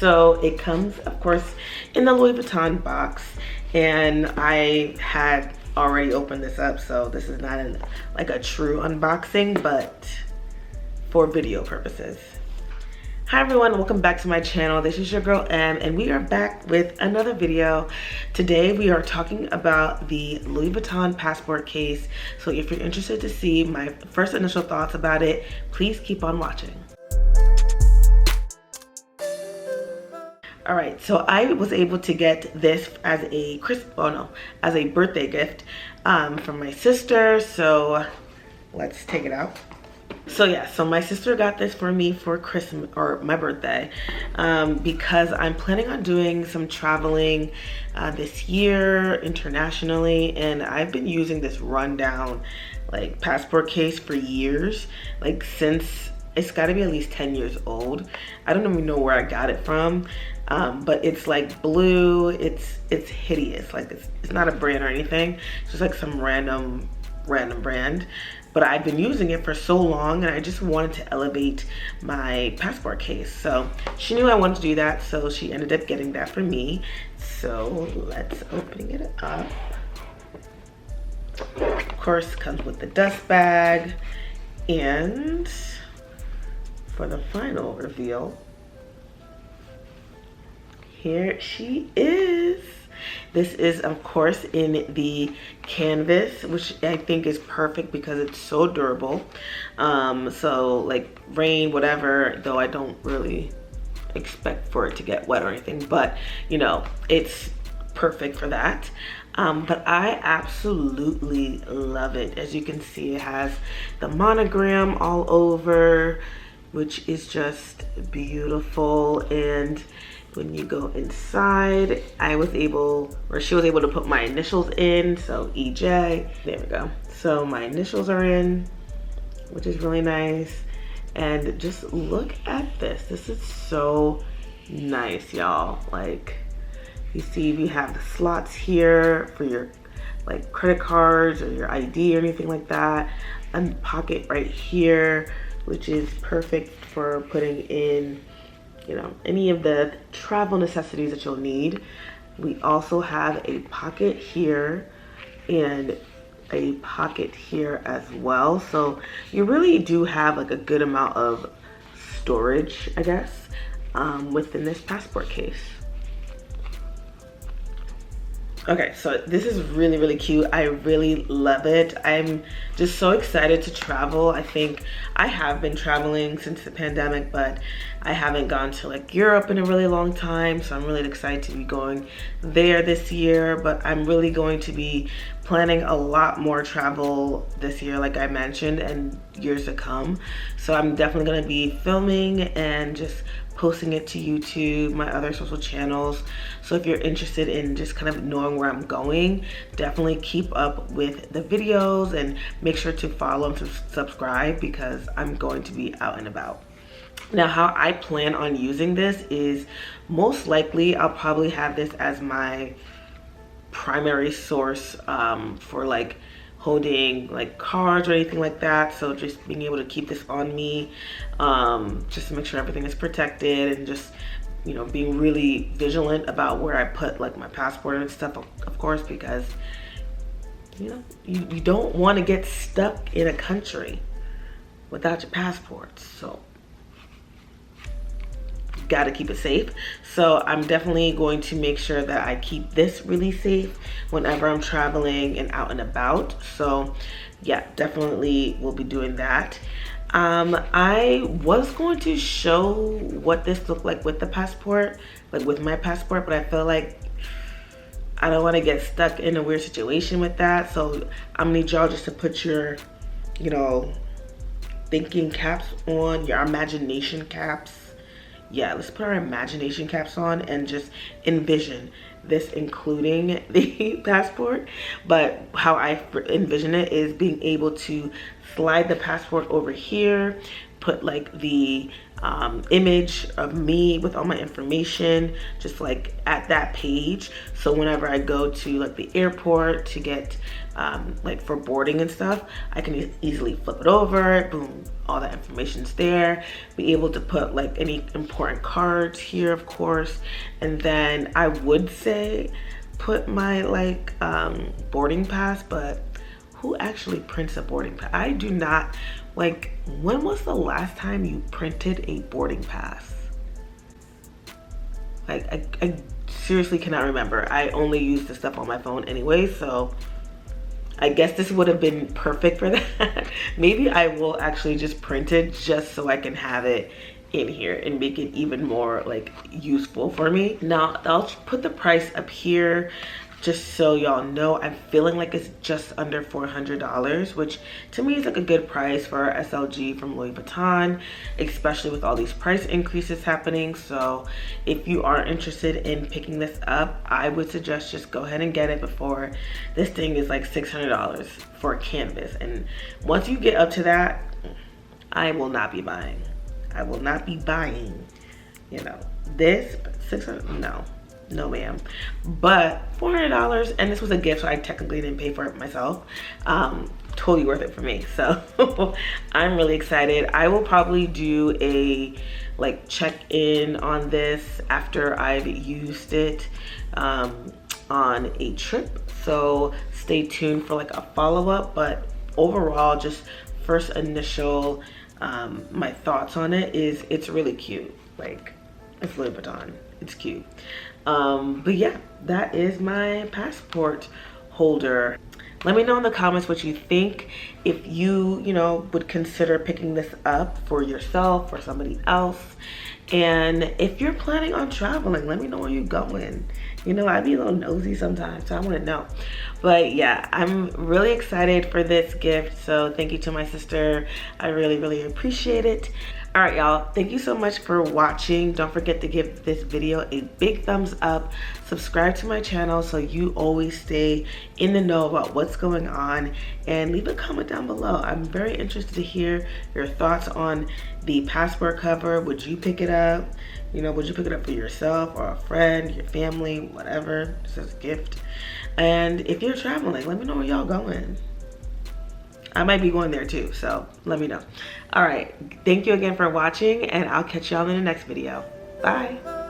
So it comes, of course, in the Louis Vuitton box, and I had already opened this up, so this is not like a true unboxing, but for video purposes. Hi everyone, welcome back to my channel. This is your girl M, and we are back with another video. Today we are talking about the Louis Vuitton passport case. So if you're interested to see my first initial thoughts about it, please keep on watching. All right, so I was able to get this as a as a birthday gift from my sister. So let's take it out. So yeah, so my sister got this for me for Christmas, or my birthday, because I'm planning on doing some traveling this year internationally, and I've been using this rundown like passport case for years, like since it's got to be at least 10 years old. I don't even know where I got it from, but it's like blue. It's hideous. Like it's not a brand or anything. It's just like some random brand. But I've been using it for so long, and I just wanted to elevate my passport case. So she knew I wanted to do that, so she ended up getting that for me. So let's open it up. Of course, it comes with the dust bag, and for the final reveal, here she is. This is, of course, in the canvas, which I think is perfect because it's so durable. So like rain, whatever, though I don't really expect for it to get wet or anything, but you know, it's perfect for that. But I absolutely love it. As you can see, it has the monogram all over, which is just beautiful. And when you go inside, she was able to put my initials in, so EJ, there we go. So my initials are in, which is really nice. And just look at this. This is so nice, y'all. Like, you see we have the slots here for your like credit cards or your ID or anything like that. And the pocket right here, which is perfect for putting in, you know, any of the travel necessities that you'll need. We also have a pocket here and a pocket here as well. So you really do have like a good amount of storage, I guess, within this passport case. Okay, so this is really, really cute. I really love it. I'm just so excited to travel. I think I have been traveling since the pandemic, but I haven't gone to like Europe in a really long time. So I'm really excited to be going there this year, but I'm really going to be planning a lot more travel this year, like I mentioned, and years to come. So I'm definitely gonna be filming and just posting it to YouTube, my other social channels. So if you're interested in just kind of knowing where I'm going, definitely keep up with the videos and make sure to follow and subscribe, because I'm going to be out and about. Now, how I plan on using this is most likely I'll probably have this as my primary source for like holding like cards or anything like that. So just being able to keep this on me, just to make sure everything is protected, and just, you know, being really vigilant about where I put like my passport and stuff, of course, because you know, you don't want to get stuck in a country without your passport. So got to keep it safe. So I'm definitely going to make sure that I keep this really safe whenever I'm traveling and out and about. So yeah, definitely will be doing that. I was going to show what this looked like with the passport, like with my passport, but I feel like I don't want to get stuck in a weird situation with that. So I'm gonna need y'all just to put your, you know, thinking caps on, your imagination caps. Yeah, let's put our imagination caps on and just envision this, including the passport. But how I envision it is being able to slide the passport over here, put like the image of me with all my information just like at that page. So whenever I go to like the airport to get like for boarding and stuff, I can easily flip it over, boom, all that information's there. Be able to put like any important cards here, of course. And then I would say put my like boarding pass, but who actually prints a boarding pass? I do not. Like, when was the last time you printed a boarding pass? Like, I seriously cannot remember. I only use the stuff on my phone anyway, so I guess this would have been perfect for that. Maybe I will actually just print it just so I can have it in here and make it even more like useful for me. Now, I'll put the price up here just so y'all know. I'm feeling like it's just under $400, which to me is like a good price for SLG from Louis Vuitton, especially with all these price increases happening. So if you are interested in picking this up, I would suggest just go ahead and get it before this thing is like $600 for a canvas. And once you get up to that, I will not be buying. I will not be buying, you know, this. 600, no ma'am. But $400, and this was a gift, so I technically didn't pay for it myself. Totally worth it for me. So I'm really excited. I will probably do a like check-in on this after I've used it on a trip. So stay tuned for like a follow-up. But overall, just first initial my thoughts on it is it's really cute. Like, it's Louis Vuitton. It's cute. But yeah, that is my passport holder. Let me know in the comments what you think. If you know, would consider picking this up for yourself or somebody else. And if you're planning on traveling, let me know where you're going. You know, I'd be a little nosy sometimes, so I want to know. But yeah, I'm really excited for this gift. So thank you to my sister. I really, really appreciate it. All right, y'all, thank you so much for watching. Don't forget to give this video a big thumbs up. Subscribe to my channel so you always stay in the know about what's going on, and leave a comment down below. I'm very interested to hear your thoughts on the passport cover. Would you pick it up? You know, would you pick it up for yourself or a friend, your family, whatever, just as a gift? And if you're traveling, let me know where y'all going. I might be going there too, so let me know. All right, thank you again for watching, and I'll catch y'all in the next video. Bye.